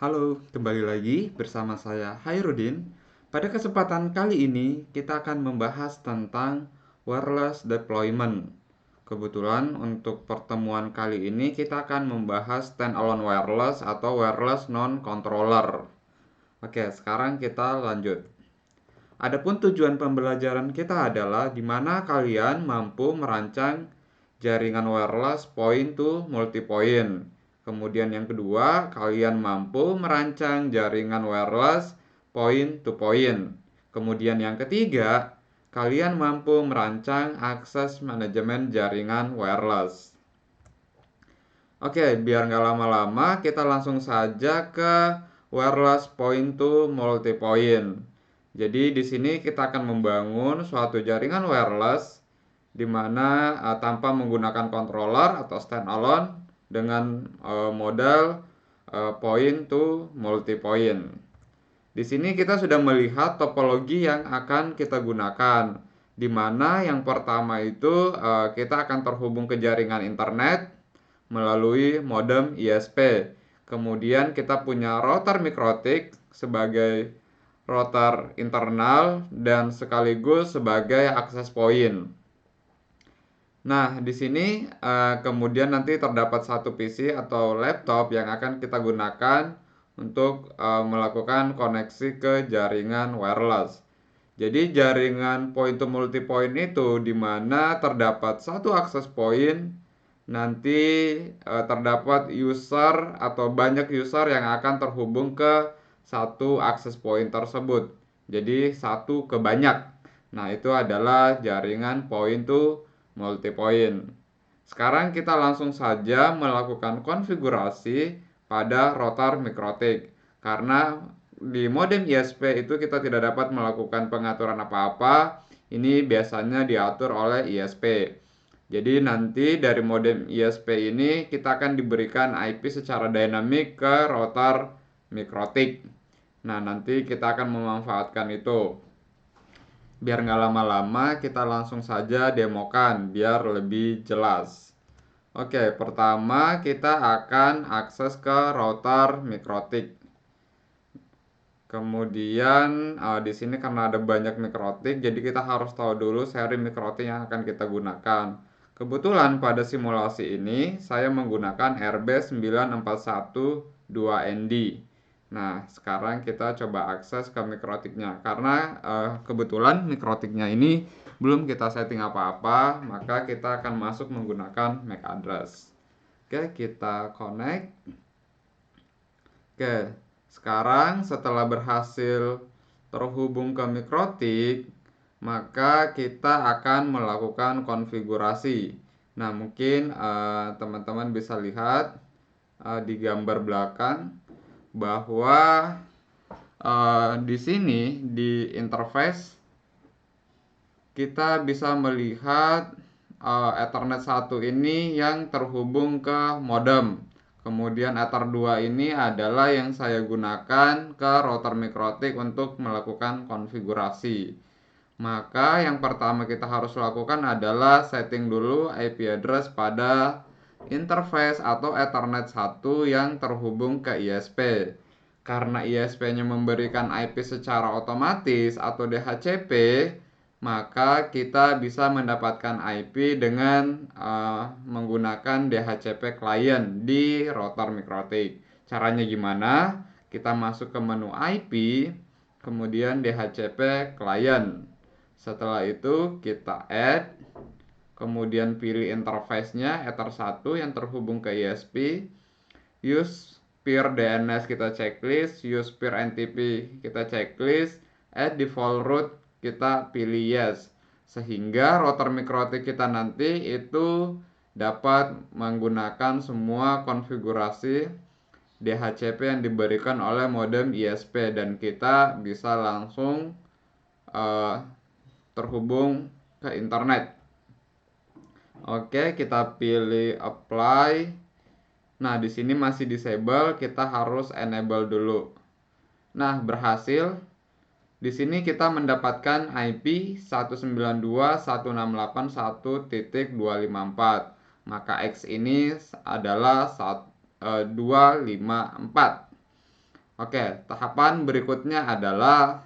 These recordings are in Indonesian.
Halo, kembali lagi bersama saya Hairudin. Pada kesempatan kali ini, kita akan membahas tentang wireless deployment. Kebetulan untuk pertemuan kali ini kita akan membahas standalone wireless atau wireless non-controller. Oke, sekarang kita lanjut. Adapun tujuan pembelajaran kita adalah di mana kalian mampu merancang jaringan wireless point to multipoint. Kemudian yang kedua, kalian mampu merancang jaringan wireless point to point. Kemudian yang ketiga, kalian mampu merancang akses manajemen jaringan wireless. Oke, biar nggak lama-lama, kita langsung saja ke wireless point to multipoint. Jadi di sini kita akan membangun suatu jaringan wireless di mana tanpa menggunakan controller atau standalone dengan model point to multipoint. Di sini kita sudah melihat topologi yang akan kita gunakan, di mana yang pertama itu kita akan terhubung ke jaringan internet melalui modem ISP. Kemudian kita punya router mikrotik sebagai router internal dan sekaligus sebagai akses point. Nah, di sini kemudian nanti terdapat satu PC atau laptop yang akan kita gunakan untuk melakukan koneksi ke jaringan wireless. Jadi jaringan point to multipoint itu di mana terdapat satu akses point, nanti terdapat user atau banyak user yang akan terhubung ke satu akses point tersebut. Jadi satu ke banyak. Nah, itu adalah jaringan point to multipoint. Sekarang kita langsung saja melakukan konfigurasi pada router mikrotik. Karena di modem ISP itu kita tidak dapat melakukan pengaturan apa-apa. Ini biasanya diatur oleh ISP. Jadi nanti dari modem ISP ini kita akan diberikan IP secara dinamik ke router mikrotik. Nah, nanti kita akan memanfaatkan itu. Biar nggak lama-lama, kita langsung saja demokan biar lebih jelas. Oke, pertama kita akan akses ke router mikrotik. Kemudian di sini karena ada banyak mikrotik, jadi kita harus tahu dulu seri mikrotik yang akan kita gunakan. Kebetulan pada simulasi ini saya menggunakan RB9412ND. Nah, sekarang kita coba akses ke mikrotiknya. Karena kebetulan mikrotiknya ini belum kita setting apa-apa, maka kita akan masuk menggunakan MAC address. Oke, kita connect. Oke, sekarang setelah berhasil terhubung ke mikrotik, maka kita akan melakukan konfigurasi. Nah, mungkin teman-teman bisa lihat di gambar belakang bahwa di sini di interface kita bisa melihat Ethernet 1 ini yang terhubung ke modem. Kemudian Ether 2 ini adalah yang saya gunakan ke router mikrotik untuk melakukan konfigurasi. Maka yang pertama kita harus lakukan adalah setting dulu IP address pada interface atau Ethernet 1 yang terhubung ke ISP. Karena ISP-nya memberikan IP secara otomatis atau DHCP, maka kita bisa mendapatkan IP dengan menggunakan DHCP client di router mikrotik. Caranya gimana? Kita masuk ke menu IP, kemudian DHCP client. Setelah itu kita add, kemudian pilih interface-nya Ether 1 yang terhubung ke ISP, use peer DNS kita checklist, use peer NTP kita checklist, add default route kita pilih yes, sehingga router mikrotik kita nanti itu dapat menggunakan semua konfigurasi DHCP yang diberikan oleh modem ISP dan kita bisa langsung terhubung ke internet. Oke, kita pilih apply. Nah, di sini masih disable, kita harus enable dulu. Nah, berhasil. Di sini kita mendapatkan IP 192.168.1.254. Maka X ini adalah 254. Oke, tahapan berikutnya adalah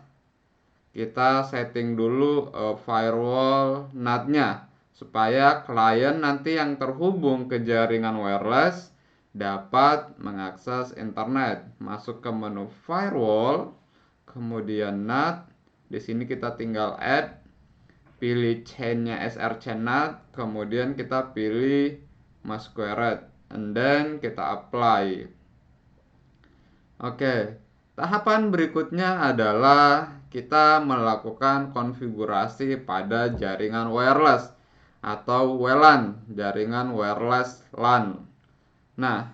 kita setting dulu firewall NAT-nya supaya klien nanti yang terhubung ke jaringan wireless dapat mengakses internet. Masuk ke menu firewall, kemudian NAT. Di sini kita tinggal add, pilih chain-nya SRC NAT, kemudian kita pilih masquerade, and then kita apply. Oke, tahapan berikutnya adalah kita melakukan konfigurasi pada jaringan wireless atau WLAN, jaringan wireless LAN. Nah,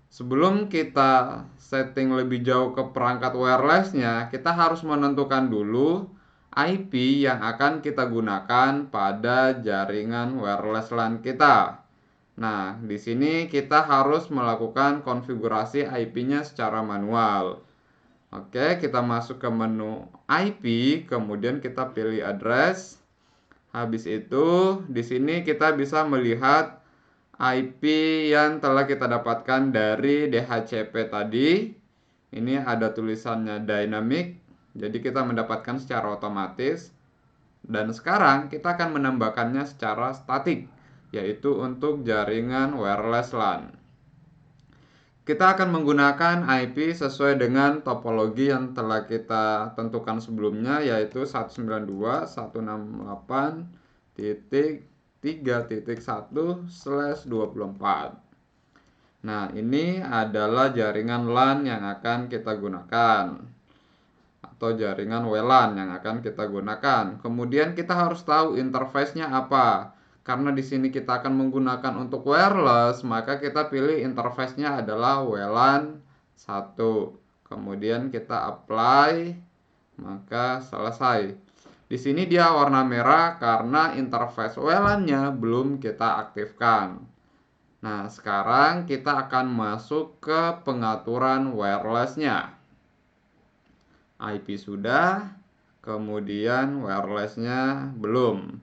sebelum kita setting lebih jauh ke perangkat wirelessnya, kita harus menentukan dulu IP yang akan kita gunakan pada jaringan wireless LAN kita. Nah, di sini kita harus melakukan konfigurasi IP-nya secara manual. Oke, kita masuk ke menu IP, kemudian kita pilih address. Habis itu, di sini kita bisa melihat IP yang telah kita dapatkan dari DHCP tadi. Ini ada tulisannya dynamic, jadi kita mendapatkan secara otomatis. Dan sekarang kita akan menambahkannya secara statik, yaitu untuk jaringan wireless LAN. Kita akan menggunakan IP sesuai dengan topologi yang telah kita tentukan sebelumnya, yaitu 192.168.3.1/24. Nah, ini adalah jaringan LAN yang akan kita gunakan, atau jaringan WLAN yang akan kita gunakan. Kemudian kita harus tahu interface-nya apa. Karena di sini kita akan menggunakan untuk wireless, maka kita pilih interface-nya adalah WLAN 1. Kemudian kita apply, maka selesai. Di sini dia warna merah karena interface WLAN-nya belum kita aktifkan. Nah, sekarang kita akan masuk ke pengaturan wireless-nya. IP sudah, kemudian wireless-nya belum.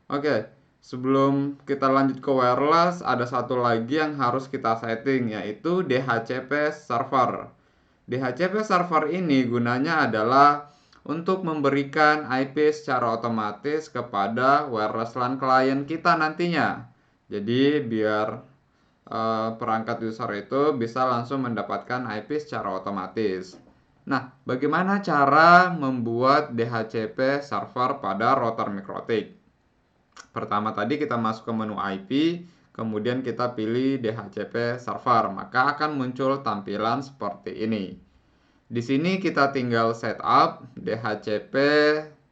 Oke, sebelum kita lanjut ke wireless, ada satu lagi yang harus kita setting, yaitu DHCP server. DHCP server ini gunanya adalah untuk memberikan IP secara otomatis kepada wireless LAN klien kita nantinya. Jadi biar perangkat user itu bisa langsung mendapatkan IP secara otomatis. Nah, bagaimana cara membuat DHCP server pada router Mikrotik? Pertama tadi kita masuk ke menu IP, kemudian kita pilih DHCP server, maka akan muncul tampilan seperti ini. Di sini kita tinggal setup DHCP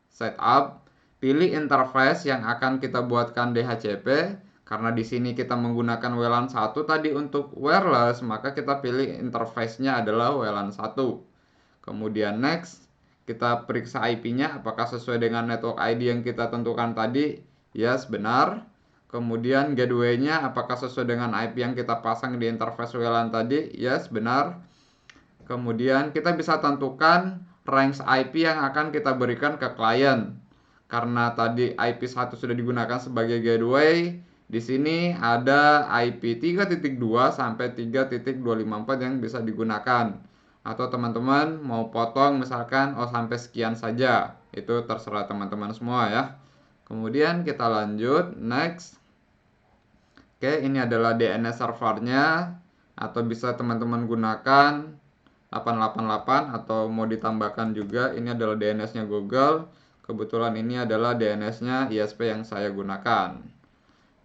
setup, pilih interface yang akan kita buatkan DHCP. Karena di sini kita menggunakan WLAN 1 tadi untuk wireless, maka kita pilih interface-nya adalah WLAN 1. Kemudian next, kita periksa IP-nya apakah sesuai dengan network ID yang kita tentukan tadi. Yes, benar. Kemudian gateway-nya apakah sesuai dengan IP yang kita pasang di interface WLAN tadi. Yes, benar. Kemudian kita bisa tentukan range IP yang akan kita berikan ke klien. Karena tadi IP 1 sudah digunakan sebagai gateway, di sini ada IP 3.2 sampai 3.254 yang bisa digunakan. Atau teman-teman mau potong misalkan sampai sekian saja. Itu terserah teman-teman semua ya. Kemudian kita lanjut, next. Oke, ini adalah DNS servernya. Atau bisa teman-teman gunakan 888 atau mau ditambahkan juga. Ini adalah DNS-nya Google. Kebetulan ini adalah DNS-nya ISP yang saya gunakan.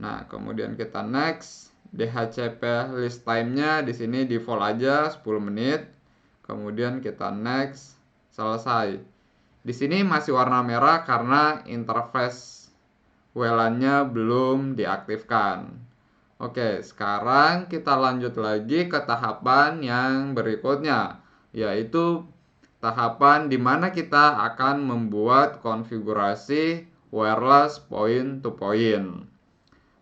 Nah, kemudian kita next. DHCP list time-nya di sini default aja 10 menit. Kemudian kita next, selesai. Di sini masih warna merah karena interface WLAN-nya belum diaktifkan. Oke, sekarang kita lanjut lagi ke tahapan yang berikutnya, yaitu tahapan di mana kita akan membuat konfigurasi wireless point to point.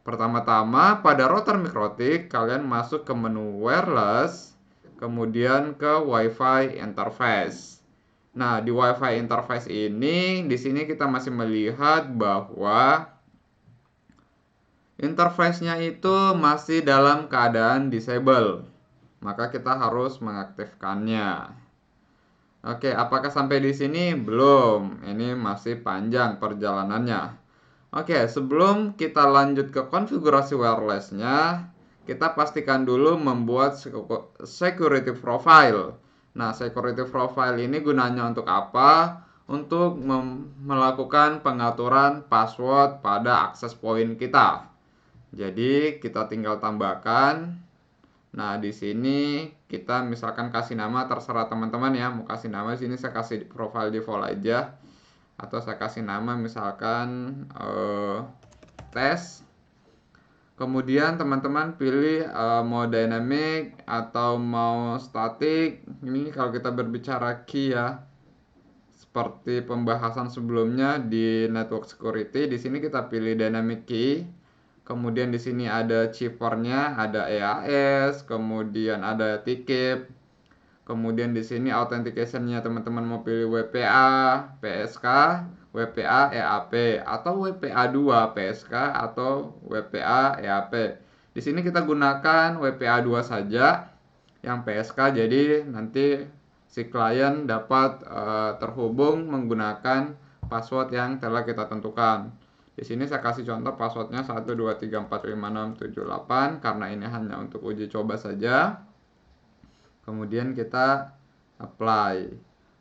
Pertama-tama pada router Mikrotik, kalian masuk ke menu wireless, kemudian ke WiFi interface. Nah, di WiFi interface ini, di sini kita masih melihat bahwa interface-nya itu masih dalam keadaan disable. maka kita harus mengaktifkannya. Oke, apakah sampai di sini? Belum. Ini masih panjang perjalanannya. Oke, sebelum kita lanjut ke konfigurasi wirelessnya, kita pastikan dulu membuat security profile. Nah, security profile ini gunanya untuk apa? Untuk melakukan pengaturan password pada akses point kita. Jadi, kita tinggal tambahkan. Nah, di sini kita misalkan kasih nama, terserah teman-teman ya, mau kasih nama. Di sini saya kasih profile default aja, atau saya kasih nama misalkan tes. Kemudian teman-teman pilih mau dynamic atau mau static. Ini kalau kita berbicara key ya, seperti pembahasan sebelumnya di network security. Di sini kita pilih dynamic key. Kemudian di sini ada ciphernya, ada EAS, kemudian ada TKIP. Kemudian di sini authentication-nya teman-teman mau pilih WPA, PSK, WPA, EAP, atau WPA2, PSK, atau WPA, EAP. Di sini kita gunakan WPA2 saja, yang PSK, jadi nanti si klien dapat terhubung menggunakan password yang telah kita tentukan. Di sini saya kasih contoh passwordnya 1234567 karena ini hanya untuk uji coba saja. Kemudian kita apply.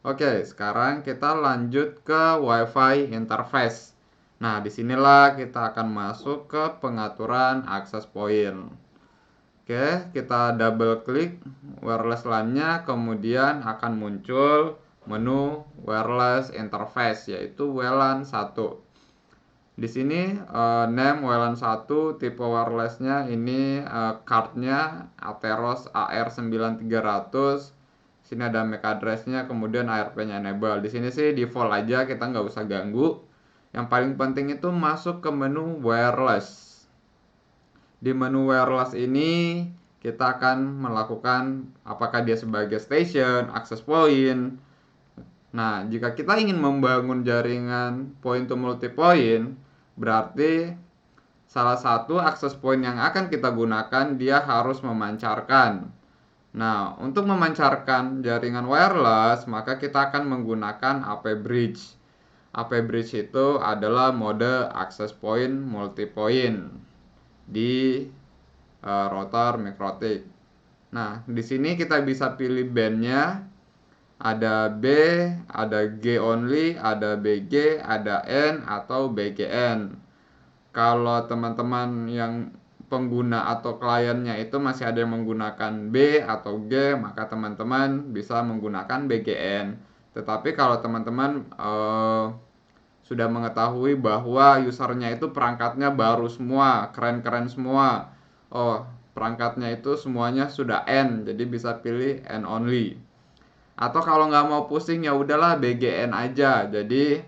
Oke, sekarang kita lanjut ke WiFi interface. Nah, disinilah kita akan masuk ke pengaturan access point. Oke, kita double klik wireless LAN-nya, kemudian akan muncul menu wireless interface, yaitu WLAN 1. Di sini name WLAN 1, tipe wirelessnya ini cardnya Atheros AR9300. Sini ada MAC addressnya, kemudian ARP-nya enable. Di sini sih default aja, kita nggak usah ganggu. Yang paling penting itu masuk ke menu wireless. Di menu wireless ini kita akan melakukan apakah dia sebagai station, access point. Nah, jika kita ingin membangun jaringan point to multipoint, berarti salah satu access point yang akan kita gunakan dia harus memancarkan. Nah, untuk memancarkan jaringan wireless, maka kita akan menggunakan AP bridge. AP bridge itu adalah mode access point multipoint di router MikroTik. Nah, di sini kita bisa pilih bandnya. Ada B, ada G only, ada BG, ada N, atau BGN. Kalau teman-teman yang pengguna atau kliennya itu masih ada yang menggunakan B atau G, maka teman-teman bisa menggunakan BGN. Tetapi kalau teman-teman sudah mengetahui bahwa usernya itu perangkatnya baru semua, keren-keren semua, perangkatnya itu semuanya sudah N, jadi bisa pilih N only. Atau kalau nggak mau pusing ya udahlah BGN aja. Jadi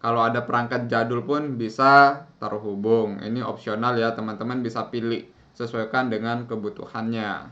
kalau ada perangkat jadul pun bisa terhubung. Ini opsional ya, teman-teman bisa pilih sesuaikan dengan kebutuhannya.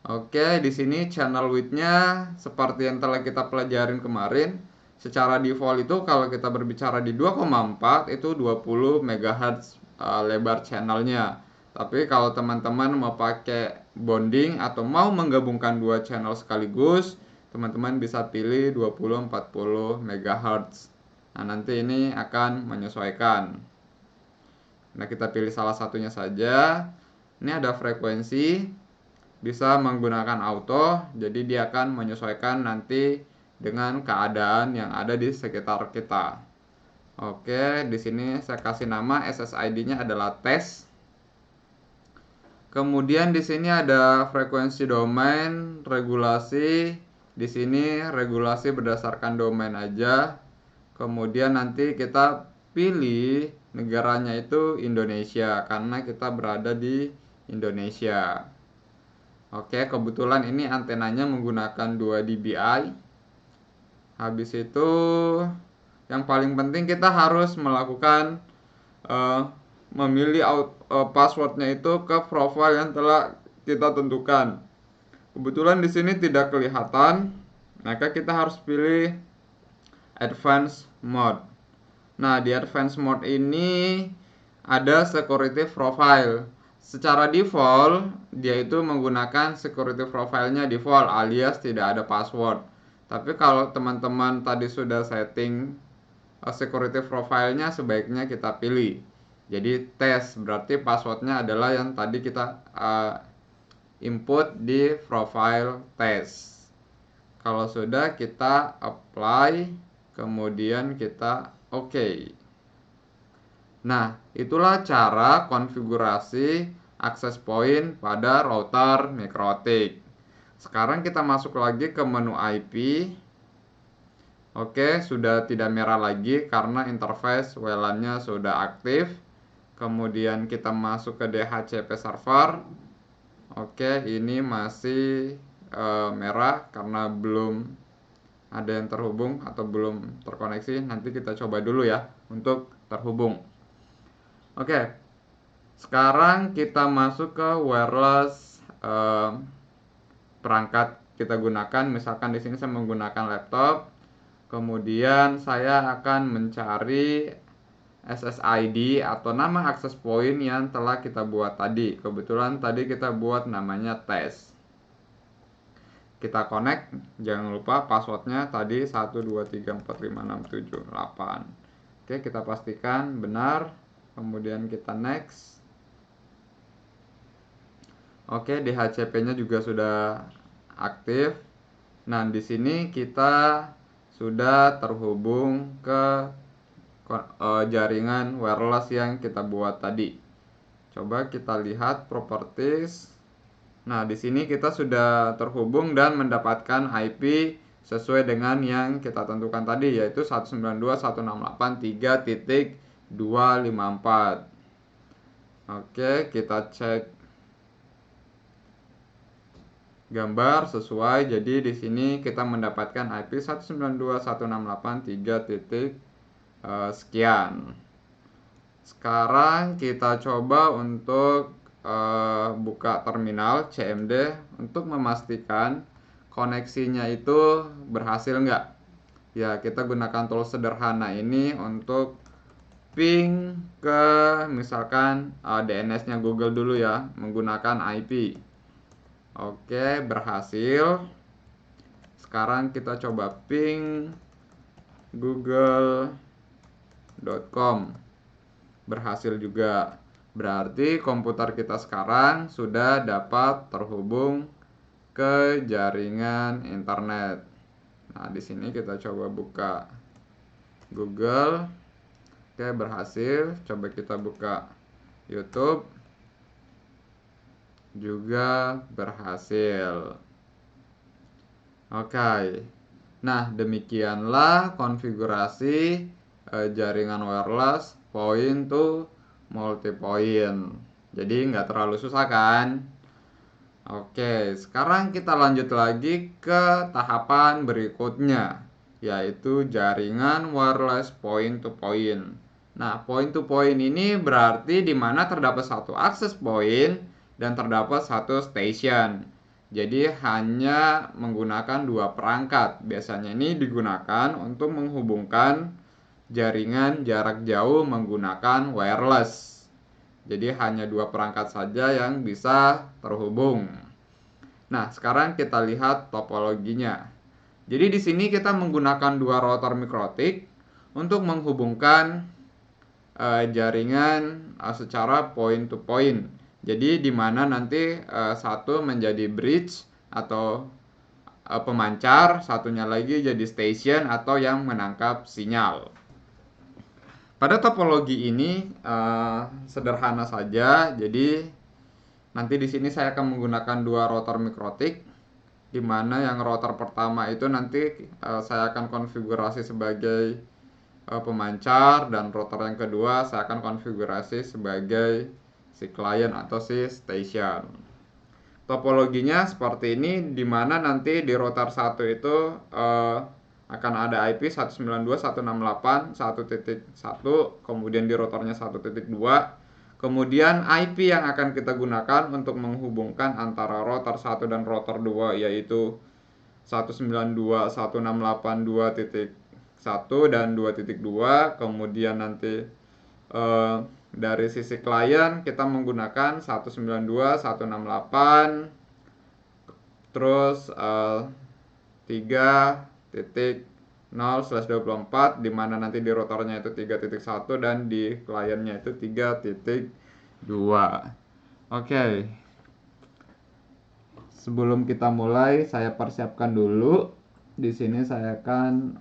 Oke, di sini channel width-nya seperti yang telah kita pelajarin kemarin. Secara default itu kalau kita berbicara di 2,4 itu 20 MHz lebar channelnya. Tapi kalau teman-teman mau pakai bonding atau mau menggabungkan dua channel sekaligus, teman-teman bisa pilih 20-40 MHz. Nah, nanti ini akan menyesuaikan. Nah, kita pilih salah satunya saja. Ini ada frekuensi, bisa menggunakan auto, jadi dia akan menyesuaikan nanti dengan keadaan yang ada di sekitar kita. Oke, di sini saya kasih nama SSID-nya adalah tes. Kemudian di sini ada frekuensi domain, regulasi. Di sini regulasi berdasarkan domain aja. Kemudian nanti kita pilih negaranya itu Indonesia karena kita berada di Indonesia. Oke, kebetulan ini antenanya menggunakan 2 dBi. Habis itu yang paling penting kita harus melakukan memilih passwordnya itu ke profile yang telah kita tentukan. Kebetulan di sini tidak kelihatan, maka kita harus pilih advanced mode. Nah, di advanced mode ini ada security profile. secara default dia itu menggunakan security profile-nya default alias tidak ada password. Tapi kalau teman-teman tadi sudah setting security profile-nya, sebaiknya kita pilih. Jadi tes berarti passwordnya adalah yang tadi kita input di profile test. Kalau sudah, kita apply, kemudian kita OK. Nah, itulah cara konfigurasi access point pada router MikroTik. Sekarang kita masuk lagi ke menu IP. Oke, sudah tidak merah lagi karena interface WLAN-nya sudah aktif. Kemudian kita masuk ke DHCP server. Oke, ini masih merah karena belum ada yang terhubung atau belum terkoneksi. Nanti kita coba dulu ya untuk terhubung. Oke, sekarang kita masuk ke wireless perangkat kita gunakan. Misalkan di sini saya menggunakan laptop. Kemudian saya akan mencari SSID atau nama access point yang telah kita buat tadi. Kebetulan tadi kita buat namanya tes. Kita connect, jangan lupa passwordnya tadi 123456788. Oke, kita pastikan benar. Kemudian kita next. Oke, DHCP-nya juga sudah aktif. Nah, di sini kita sudah terhubung ke jaringan wireless yang kita buat tadi. Coba kita lihat properties. Nah, di sini kita sudah terhubung dan mendapatkan IP sesuai dengan yang kita tentukan tadi, yaitu 192.168.3.254. Oke, kita cek gambar sesuai. Jadi di sini kita mendapatkan IP 192.168.3. Sekian. Sekarang kita coba untuk buka terminal CMD untuk memastikan koneksinya itu berhasil nggak. Ya, kita gunakan tool sederhana ini untuk ping ke misalkan DNS-nya Google dulu ya, menggunakan IP. Oke, berhasil. Sekarang kita coba ping google.com. Berhasil juga. Berarti komputer kita sekarang sudah dapat terhubung ke jaringan internet. Nah, di sini kita coba buka Google. Oke, berhasil. Coba kita buka YouTube. Juga berhasil. Oke. Nah, demikianlah konfigurasi jaringan wireless point to multi-point. Jadi nggak terlalu susah kan? Oke, sekarang kita lanjut lagi ke tahapan berikutnya, yaitu jaringan wireless point to point. Nah, point to point ini berarti di mana terdapat satu access point dan terdapat satu station. Jadi hanya menggunakan dua perangkat. Biasanya ini digunakan untuk menghubungkan jaringan jarak jauh menggunakan wireless. Jadi hanya dua perangkat saja yang bisa terhubung. Nah, sekarang kita lihat topologinya. Jadi di sini kita menggunakan dua router MikroTik untuk menghubungkan jaringan secara point to point. Jadi di mana nanti satu menjadi bridge atau pemancar, satunya lagi jadi station atau yang menangkap sinyal. Pada topologi ini sederhana saja. Jadi nanti di sini saya akan menggunakan dua router MikroTik, di mana yang router pertama itu nanti saya akan konfigurasi sebagai pemancar, dan router yang kedua saya akan konfigurasi sebagai si client atau si station. Topologinya seperti ini, di mana nanti di router 1 itu akan ada IP 192.168.1.1, kemudian di routernya 1.2. Kemudian IP yang akan kita gunakan untuk menghubungkan antara router 1 dan router 2 yaitu 192.168.2.1 dan 2.2. Kemudian nanti Dari sisi klien kita menggunakan 192.168 terus 3.0/24, dimana nanti di rotornya itu 3.1 dan di kliennya itu 3.2. Oke. Sebelum kita mulai, saya persiapkan dulu. Di sini saya akan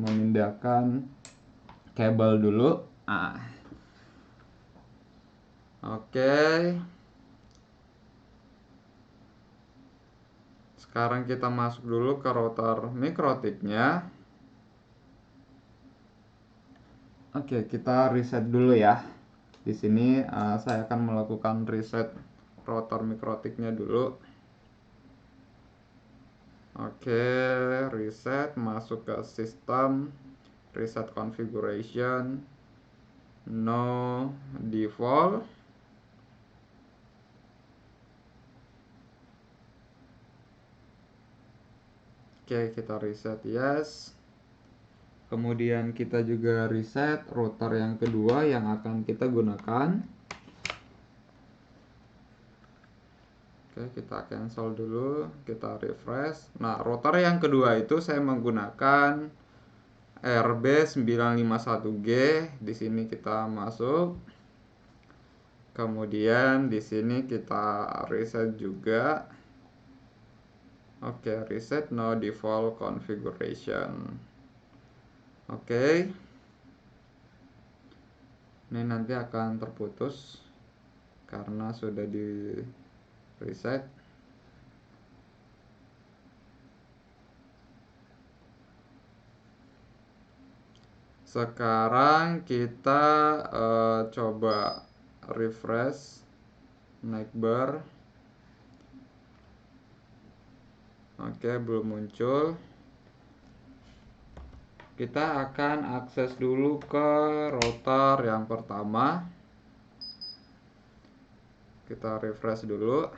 memindahkan kabel dulu. Oke. Sekarang kita masuk dulu ke router mikrotiknya. Oke, kita reset dulu ya. Di sini saya akan melakukan reset router mikrotiknya dulu. Oke, reset, masuk ke sistem, reset configuration, no default. Oke, kita reset yes. Kemudian kita juga reset router yang kedua yang akan kita gunakan. Oke, kita cancel dulu, kita refresh. Nah, router yang kedua itu saya menggunakan RB951G. Di sini kita masuk. Kemudian di sini kita reset juga. Oke, reset no default configuration. Oke. Ini nanti akan terputus karena sudah di reset. Sekarang kita coba refresh, naik bar. Oke, belum muncul. Kita akan akses dulu ke router yang pertama. Kita refresh dulu.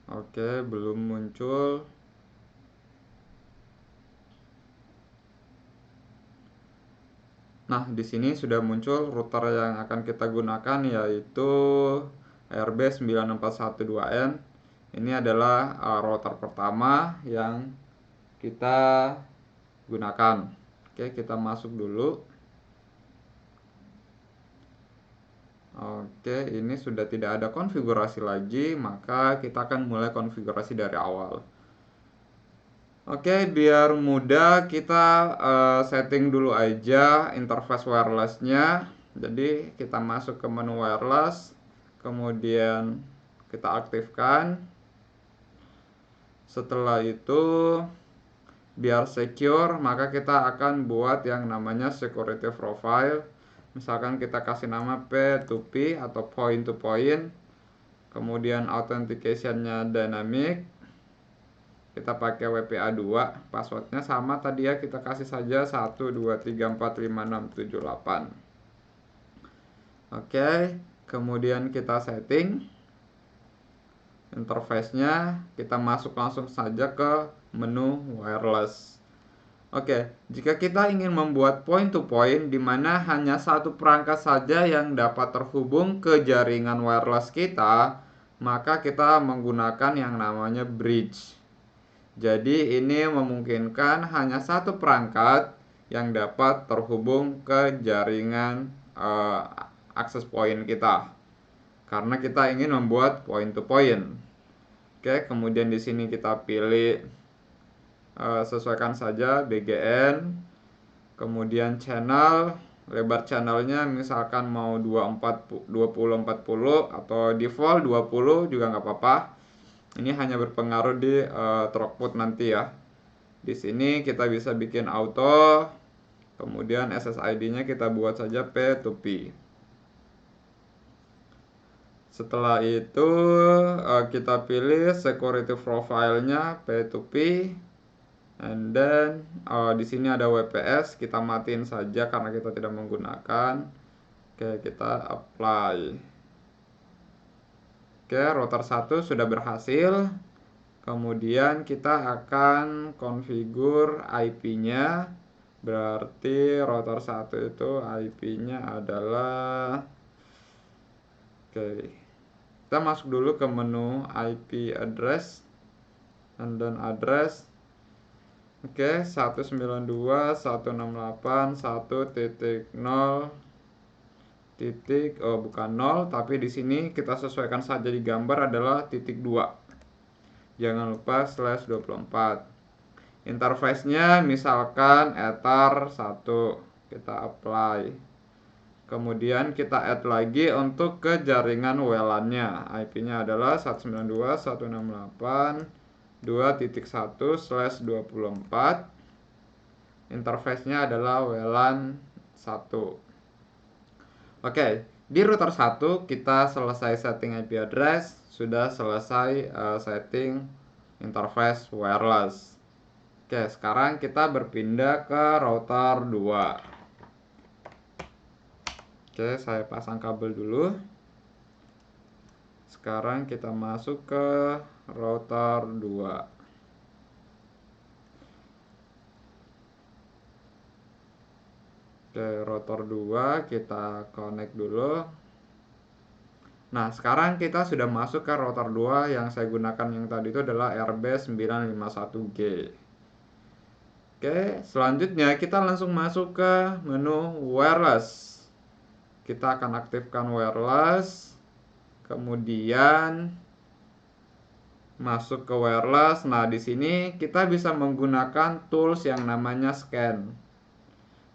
Oke, belum muncul. Nah, di sini sudah muncul router yang akan kita gunakan, yaitu RB9641N. Ini adalah router pertama yang kita gunakan. Oke, kita masuk dulu. Oke, ini sudah tidak ada konfigurasi lagi, maka kita akan mulai konfigurasi dari awal. Oke, biar mudah kita setting dulu aja interface wirelessnya. Jadi kita masuk ke menu wireless, kemudian kita aktifkan. Setelah itu, biar secure, maka kita akan buat yang namanya security profile. Misalkan kita kasih nama P2P atau point to point. Kemudian authentication-nya dynamic. Kita pakai WPA2, passwordnya sama tadi ya, kita kasih saja 123456788. Oke, kemudian kita setting interface-nya, kita masuk langsung saja ke menu wireless. Oke, jika kita ingin membuat point to point di mana hanya satu perangkat saja yang dapat terhubung ke jaringan wireless kita, maka kita menggunakan yang namanya bridge. Jadi ini memungkinkan hanya satu perangkat yang dapat terhubung ke jaringan akses point kita. Karena kita ingin membuat point to point. Oke, kemudian di sini kita pilih sesuaikan saja BGN. Kemudian channel, lebar channelnya misalkan mau 2040 atau default 20 juga nggak apa-apa. Ini hanya berpengaruh di throughput nanti ya. Di sini kita bisa bikin auto, kemudian SSID-nya kita buat saja P2P. Setelah itu kita pilih security profile-nya P2P, and then di sini ada WPS, kita matiin saja karena kita tidak menggunakan. Oke, kita apply. Oke, router 1 sudah berhasil. Kemudian kita akan configure IP-nya. Berarti router 1 itu IP-nya adalah, oke, kita masuk dulu ke menu IP address dan address. Oke, 192.168.1.0 titik, oh bukan 0, tapi di sini kita sesuaikan saja di gambar adalah titik 2. Jangan lupa /24. Interface-nya misalkan ether 1, kita apply. Kemudian kita add lagi untuk ke jaringan WLAN-nya. IP-nya adalah 192.168.2.1/24. Interface-nya adalah WLAN 1. Oke, di router 1 kita selesai setting IP address, sudah selesai setting interface wireless. Oke, sekarang kita berpindah ke router 2. Oke, saya pasang kabel dulu. Sekarang kita masuk ke router 2. Oke, router 2 kita connect dulu. Nah, sekarang kita sudah masuk ke router 2 yang saya gunakan yang tadi itu adalah RB951G. Oke, selanjutnya kita langsung masuk ke menu wireless. Kita akan aktifkan wireless. Kemudian masuk ke wireless. Nah, di sini kita bisa menggunakan tools yang namanya scan.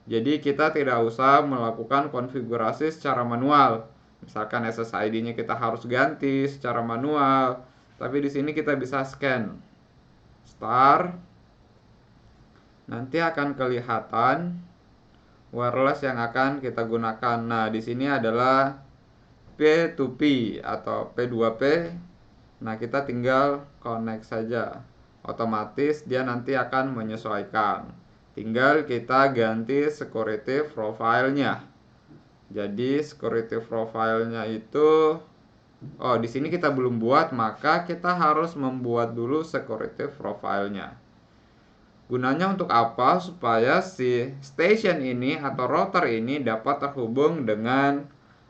Jadi kita tidak usah melakukan konfigurasi secara manual. Misalkan SSID-nya kita harus ganti secara manual, tapi di sini kita bisa scan. Start. Nanti akan kelihatan wireless yang akan kita gunakan. Nah, di sini adalah P2P atau P2P. Nah, kita tinggal connect saja. Otomatis dia nanti akan menyesuaikan. Tinggal kita ganti security profile-nya. Jadi security profile-nya itu, oh di sini kita belum buat, maka kita harus membuat dulu security profile-nya. Gunanya untuk apa? Supaya si station ini atau router ini dapat terhubung dengan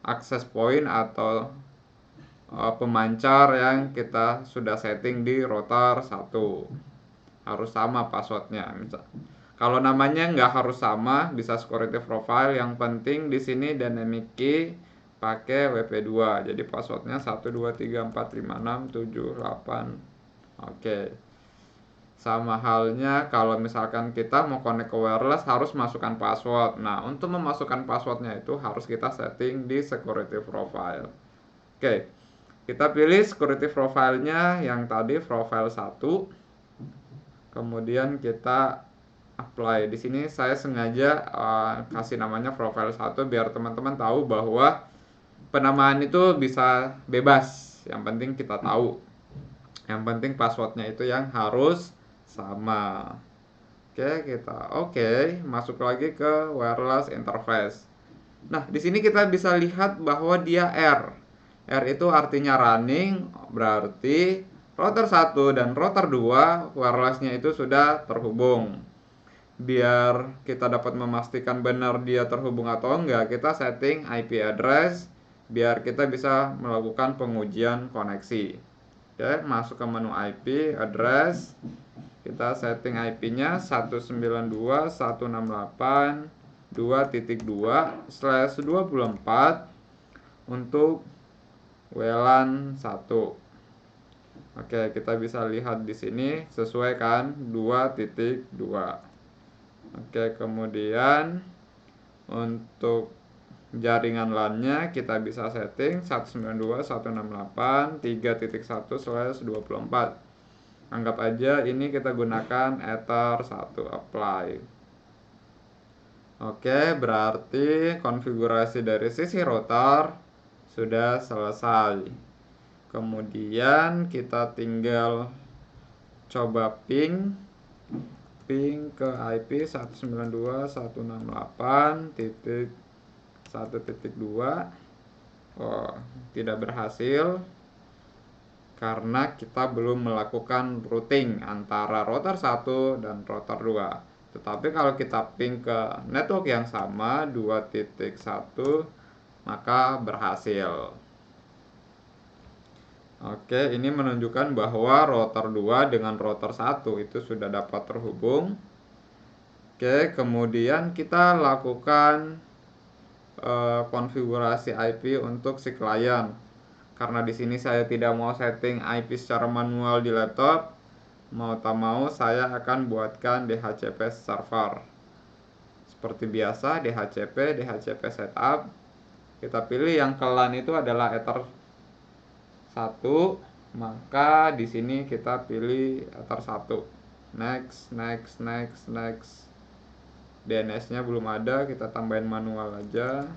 access point atau pemancar yang kita sudah setting di router 1. Harus sama passwordnya. Kalau namanya nggak harus sama, bisa security profile. Yang penting di sini dynamic key pakai WP2. Jadi passwordnya 1234567 Oke. Sama halnya kalau misalkan kita mau connect ke wireless harus masukkan password. Nah, untuk memasukkan passwordnya itu harus kita setting di security profile. Oke. Kita pilih security profile-nya yang tadi profile 1. Kemudian kita apply. Di sini saya sengaja kasih namanya profile 1 biar teman-teman tahu bahwa penamaan itu bisa bebas. Yang penting kita tahu. Yang penting passwordnya itu yang harus sama. Oke, masuk lagi ke wireless interface. Nah, di sini kita bisa lihat bahwa dia R. R itu artinya running, berarti router 1 dan router 2 wirelessnya itu sudah terhubung. Biar kita dapat memastikan benar dia terhubung atau enggak, kita setting IP address biar kita bisa melakukan pengujian koneksi. Oke, masuk ke menu IP address. Kita setting IP-nya 192.168.2.2/24 untuk WLAN 1. Oke, kita bisa lihat di sini sesuai kan 2.2. Oke, kemudian untuk jaringan LAN-nya kita bisa setting 192.168.3.1/24. Anggap aja ini kita gunakan ether 1, apply. Oke, berarti konfigurasi dari sisi router sudah selesai. Kemudian kita tinggal coba ping ke IP 192.168.1.2. Oh, tidak berhasil karena kita belum melakukan routing antara router 1 dan router 2. Tetapi kalau kita ping ke network yang sama 2.1, maka berhasil. Oke, ini menunjukkan bahwa router 2 dengan router 1 itu sudah dapat terhubung. Oke, kemudian kita lakukan konfigurasi IP untuk si klien. Karena di sini saya tidak mau setting IP secara manual di laptop, mau tak mau saya akan buatkan DHCP server. Seperti biasa, DHCP setup. Kita pilih yang kelan itu adalah Ether 1, maka di sini kita pilih Ether 1. Next. DNS-nya belum ada, kita tambahin manual aja.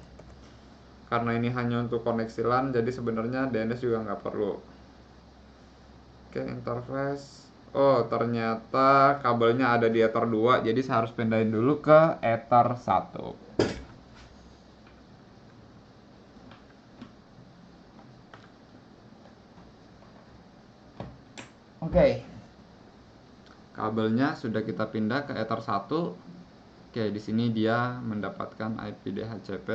Karena ini hanya untuk koneksi LAN, jadi sebenarnya DNS juga nggak perlu. Oke, interface. Oh, ternyata kabelnya ada di Ether 2, jadi saya harus pindahin dulu ke Ether 1. Oke. Kabelnya sudah kita pindah ke Ether 1. Oke, di sini dia mendapatkan IP DHCP.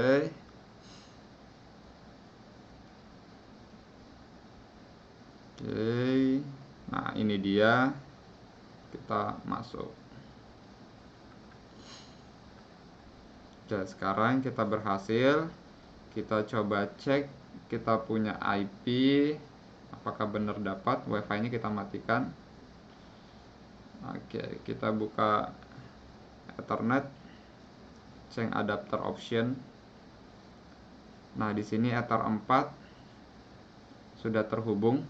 Oke. Nah, ini dia. Kita masuk. Oke, sekarang kita berhasil. Kita coba cek kita punya IP. Apakah benar dapat? WiFi-nya kita matikan. Oke, kita buka Ethernet, cek adapter option. Nah, di sini Ether 4 sudah terhubung.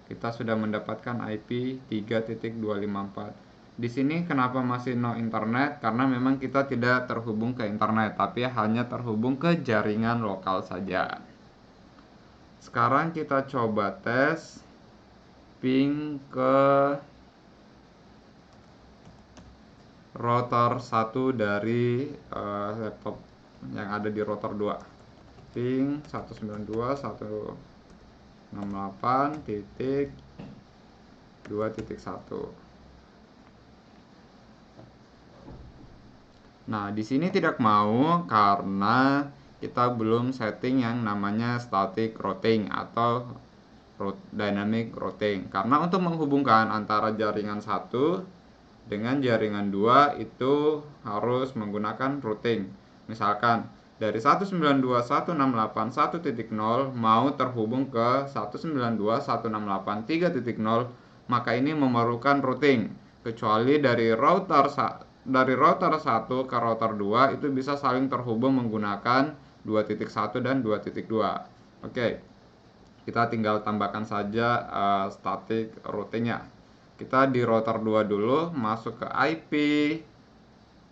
Kita sudah mendapatkan IP 3.254. Di sini kenapa masih no internet? Karena memang kita tidak terhubung ke internet, tapi hanya terhubung ke jaringan lokal saja. Sekarang kita coba tes ping ke router 1 dari laptop yang ada di router 2. Ping 192.168.2.1. Nah, di sini tidak mau karena kita belum setting yang namanya static routing atau dynamic routing. Karena untuk menghubungkan antara jaringan 1 dengan jaringan 2 itu harus menggunakan routing. Misalkan dari 192.168.1.0 mau terhubung ke 192.168.3.0, maka ini memerlukan routing. Kecuali dari router 1 ke router 2 itu bisa saling terhubung menggunakan 2.1 dan 2.2. Oke. Kita tinggal tambahkan saja static routingnya. Kita di router 2 dulu, masuk ke IP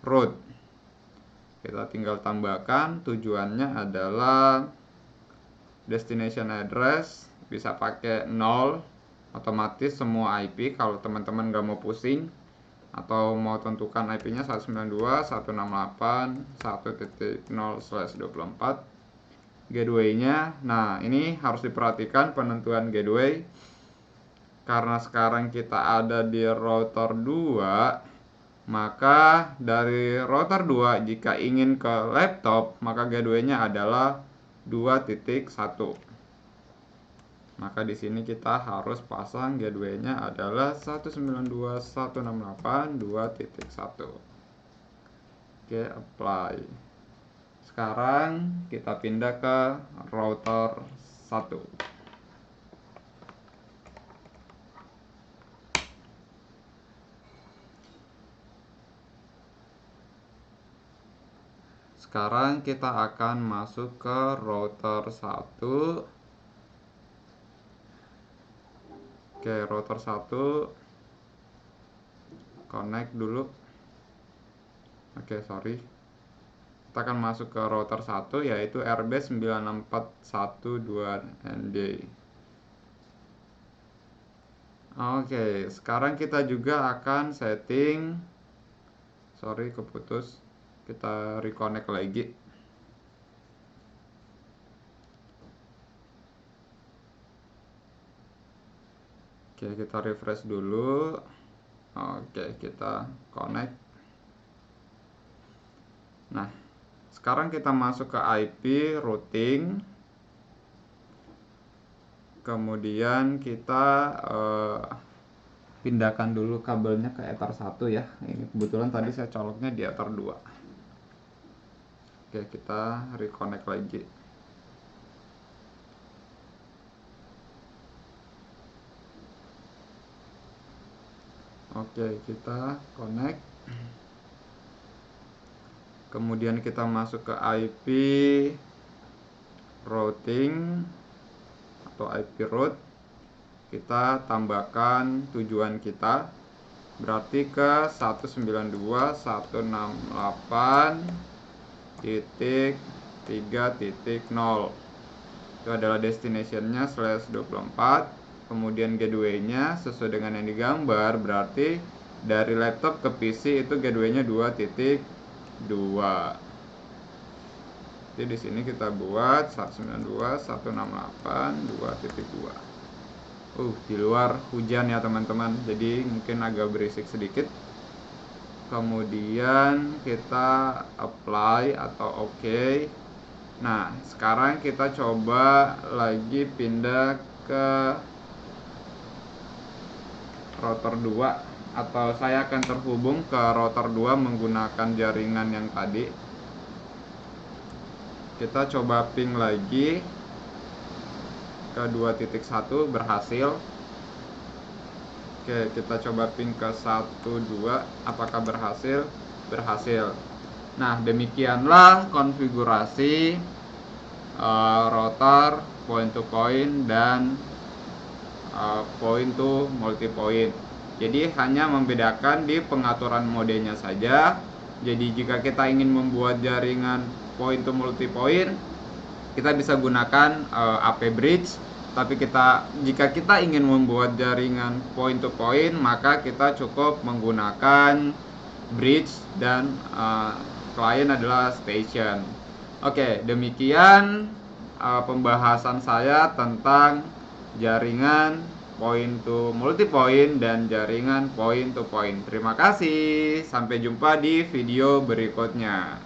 route. Kita tinggal tambahkan, tujuannya adalah destination address, bisa pakai 0, otomatis semua IP kalau teman-teman gak mau pusing. Atau mau tentukan IP-nya 192.168.1.0/24. Gateway-nya, nah ini harus diperhatikan penentuan gateway. Karena sekarang kita ada di router 2, maka dari router 2 jika ingin ke laptop, maka gateway-nya adalah 2.1. Maka di sini kita harus pasang gateway-nya adalah 192.168.2.1. Oke, apply. Sekarang kita pindah ke router 1. Sekarang kita akan masuk ke router 1. Oke, router 1 connect dulu. Oke, sorry. Kita akan masuk ke router 1 yaitu RB96412ND. Oke, sekarang kita juga akan setting. Sorry, keputus. Kita reconnect lagi. Oke, kita refresh dulu. Oke, kita connect. Nah, sekarang kita masuk ke IP routing. Kemudian kita pindahkan dulu kabelnya ke Ether 1 ya. Ini kebetulan tadi saya coloknya di Ether 2. Oke, kita reconnect lagi. Oke, kita connect. Kemudian kita masuk ke IP routing atau IP route. Kita tambahkan tujuan kita, berarti ke 192.168.3.0. Itu adalah destinationnya /24. Kemudian gateway-nya sesuai dengan yang digambar, berarti dari laptop ke PC itu gateway-nya 2.2. Jadi di sini kita buat 192.168.2.2. Di luar hujan ya teman-teman, jadi mungkin agak berisik sedikit. Kemudian kita apply atau OK. Nah, sekarang kita coba lagi pindah ke router 2, atau saya akan terhubung ke router 2 menggunakan jaringan yang tadi. Kita coba ping lagi ke 2.1, berhasil. Oke, kita coba ping ke 1.2, apakah berhasil? Berhasil. Nah, demikianlah konfigurasi router point to point dan point to multi point. Jadi hanya membedakan di pengaturan modenya saja. Jadi jika kita ingin membuat jaringan point to multi point, kita bisa gunakan AP bridge. Tapi jika kita ingin membuat jaringan point to point, maka kita cukup menggunakan bridge dan klien adalah station. Oke, demikian pembahasan saya tentang jaringan point to multi point dan jaringan point to point. Terima kasih, sampai jumpa di video berikutnya.